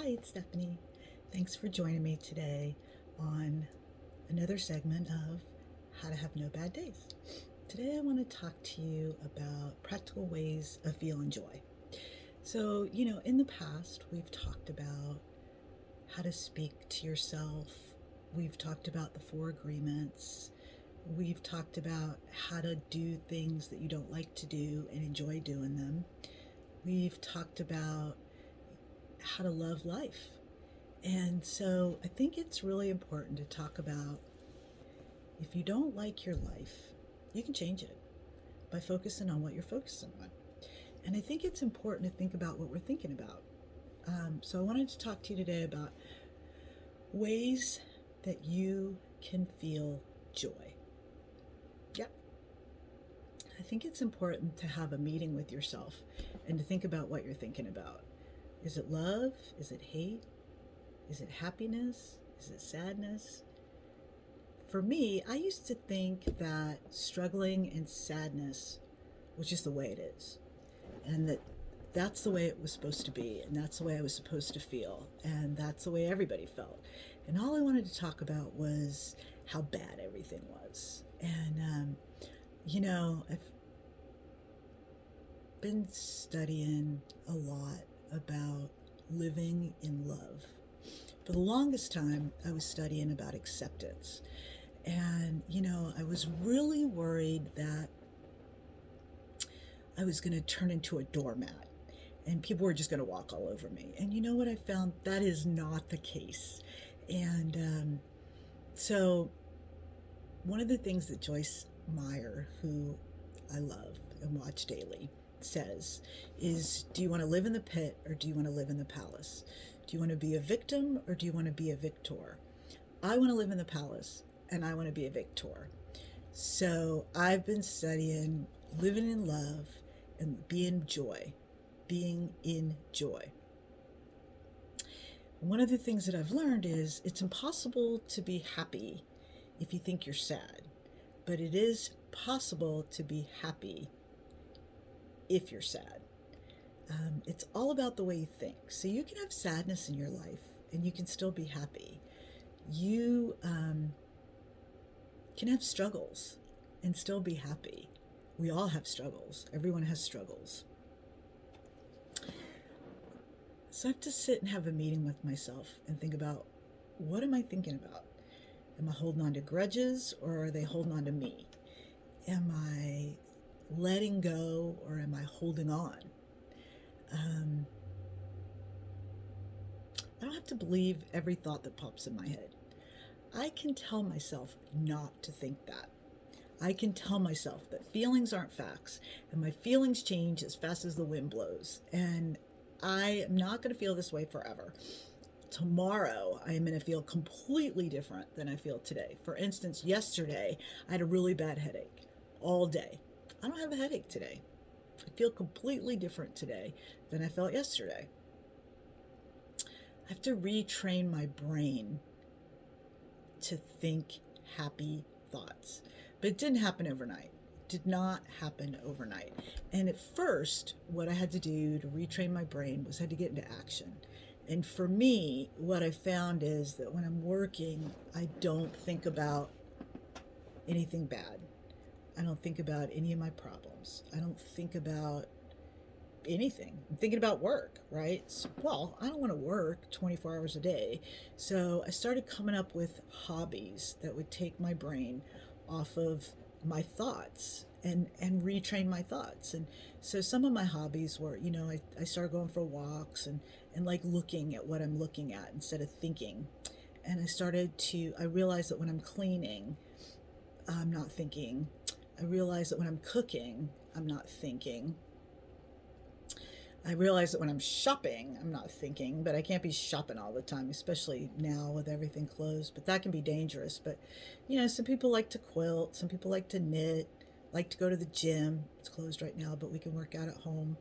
Hi, it's Stephanie. Thanks for joining me today on another segment of How to Have No Bad Days. Today, I want to talk to you about practical ways of feeling joy. So, in the past, we've talked about how to speak to yourself, we've talked about the four agreements, we've talked about how to do things that you don't like to do and enjoy doing them. We've talked about how to love life. And so I think it's really important to talk about if you don't like your life, you can change it by focusing on what you're focusing on. And I think it's important to think about what we're thinking about. So I wanted to talk to you today about ways that you can feel joy. Yep. I think it's important to have a meeting with yourself and to think about what you're thinking about. Is it love? Is it hate? Is it happiness? Is it sadness? For me, I used to think that struggling and sadness was just the way it is, and that's the way it was supposed to be, and that's the way I was supposed to feel, and that's the way everybody felt. And all I wanted to talk about was how bad everything was. And, I've been studying a lot about living in love. For the longest time, I was studying about acceptance. And, I was really worried that I was going to turn into a doormat and people were just going to walk all over me. And you know what I found? That is not the case. And so, one of the things that Joyce Meyer, who I love and watch daily, says is, do you want to live in the pit or do you want to live in the palace? Do you want to be a victim or do you want to be a victor? I want to live in the palace and I want to be a victor. So I've been studying living in love and being in joy. One of the things that I've learned is it's impossible to be happy if you think you're sad, but it is possible to be happy if you're sad. It's all about the way you think. So you can have sadness in your life and you can still be happy. You can have struggles and still be happy. We all have struggles. Everyone has struggles. So I have to sit and have a meeting with myself and think about, what am I thinking about? Am I holding on to grudges or are they holding on to me? Am I letting go or am I holding on? I don't have to believe every thought that pops in my head. I can tell myself not to think that. I can tell myself that feelings aren't facts and my feelings change as fast as the wind blows. And I am not going to feel this way forever. Tomorrow, I am going to feel completely different than I feel today. For instance, yesterday, I had a really bad headache all day. I don't have a headache today. I feel completely different today than I felt yesterday. I have to retrain my brain to think happy thoughts. But it didn't happen overnight. It did not happen overnight. And at first, what I had to do to retrain my brain was I had to get into action. And for me, what I found is that when I'm working, I don't think about anything bad. I don't think about any of my problems. I don't think about anything. I'm thinking about work, right? Well, I don't want to work 24 hours a day. So I started coming up with hobbies that would take my brain off of my thoughts and retrain my thoughts. And so some of my hobbies were, I started going for walks and like looking at what I'm looking at instead of thinking. And I realized that when I'm cleaning, I'm not thinking. I realized that when I'm cooking, I'm not thinking. I realize that when I'm shopping, I'm not thinking, but I can't be shopping all the time, especially now with everything closed. But that can be dangerous. But, some people like to quilt, some people like to knit, like to go to the gym. It's closed right now, but we can work out at home.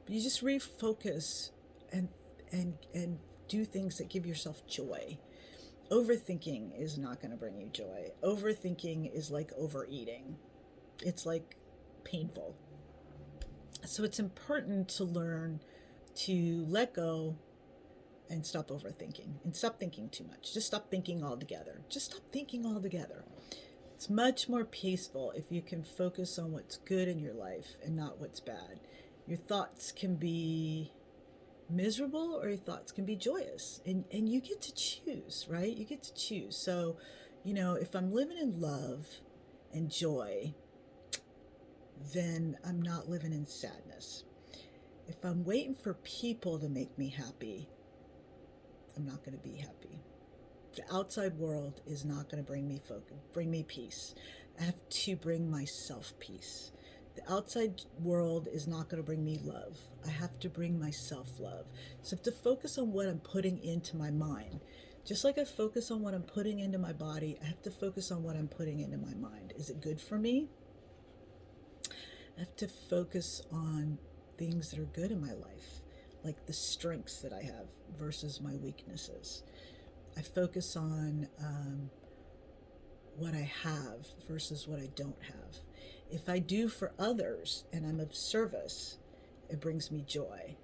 But you just refocus and do things that give yourself joy. Overthinking is not going to bring you joy. Overthinking is like overeating. It's like painful. So it's important to learn to let go and stop overthinking and stop thinking too much. Just stop thinking altogether. Just stop thinking altogether. It's much more peaceful if you can focus on what's good in your life and not what's bad. Your thoughts can be miserable or your thoughts can be joyous. And you get to choose, right? You get to choose. So, if I'm living in love and joy, then I'm not living in sadness. If I'm waiting for people to make me happy, I'm not going to be happy. The outside world is not going to bring me peace. I have to bring myself peace. The outside world is not going to bring me love. I have to bring myself love. So I have to focus on what I'm putting into my mind. Just like I focus on what I'm putting into my body, I have to focus on what I'm putting into my mind. Is it good for me? I have to focus on things that are good in my life, like the strengths that I have versus my weaknesses. I focus on what I have versus what I don't have. If I do for others and I'm of service, it brings me joy.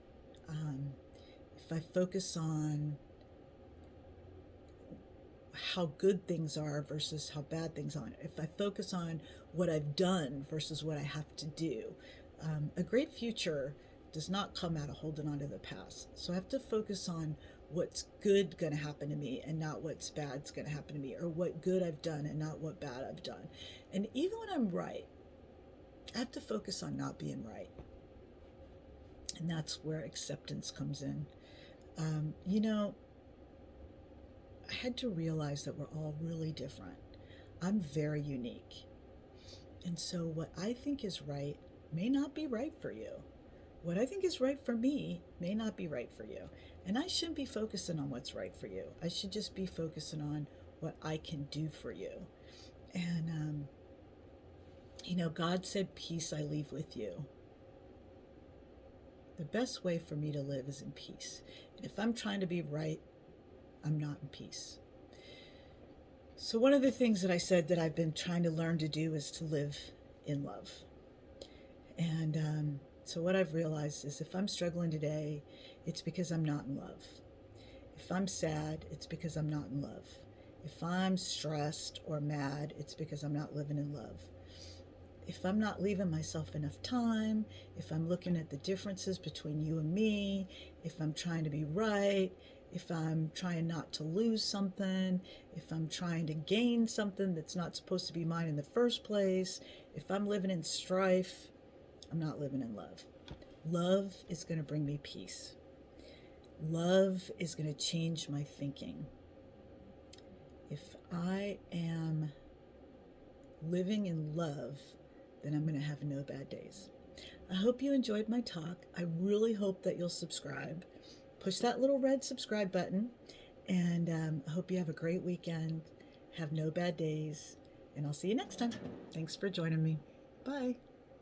If I focus on how good things are versus how bad things are, if I focus on what I've done versus what I have to do, a great future does not come out of holding on to the past. So I have to focus on what's good going to happen to me and not what's bad's going to happen to me, or what good I've done and not what bad I've done. And even when I'm right, I have to focus on not being right. And that's where acceptance comes in. I had to realize that we're all really different. I'm very unique. And so what I think is right may not be right for you. What I think is right for me may not be right for you. And I shouldn't be focusing on what's right for you. I should just be focusing on what I can do for you. And, God said, peace I leave with you. The best way for me to live is in peace. And if I'm trying to be right, I'm not in peace. So one of the things that I said that I've been trying to learn to do is to live in love. And so what I've realized is if I'm struggling today, it's because I'm not in love. If I'm sad, it's because I'm not in love. If I'm stressed or mad, it's because I'm not living in love. If I'm not leaving myself enough time, if I'm looking at the differences between you and me, if I'm trying to be right, if I'm trying not to lose something, if I'm trying to gain something that's not supposed to be mine in the first place, if I'm living in strife, I'm not living in love. Love is going to bring me peace. Love is going to change my thinking. If I am living in love, then I'm going to have no bad days. I hope you enjoyed my talk. I really hope that you'll subscribe. Push that little red subscribe button. And I hope you have a great weekend. Have no bad days. And I'll see you next time. Thanks for joining me. Bye.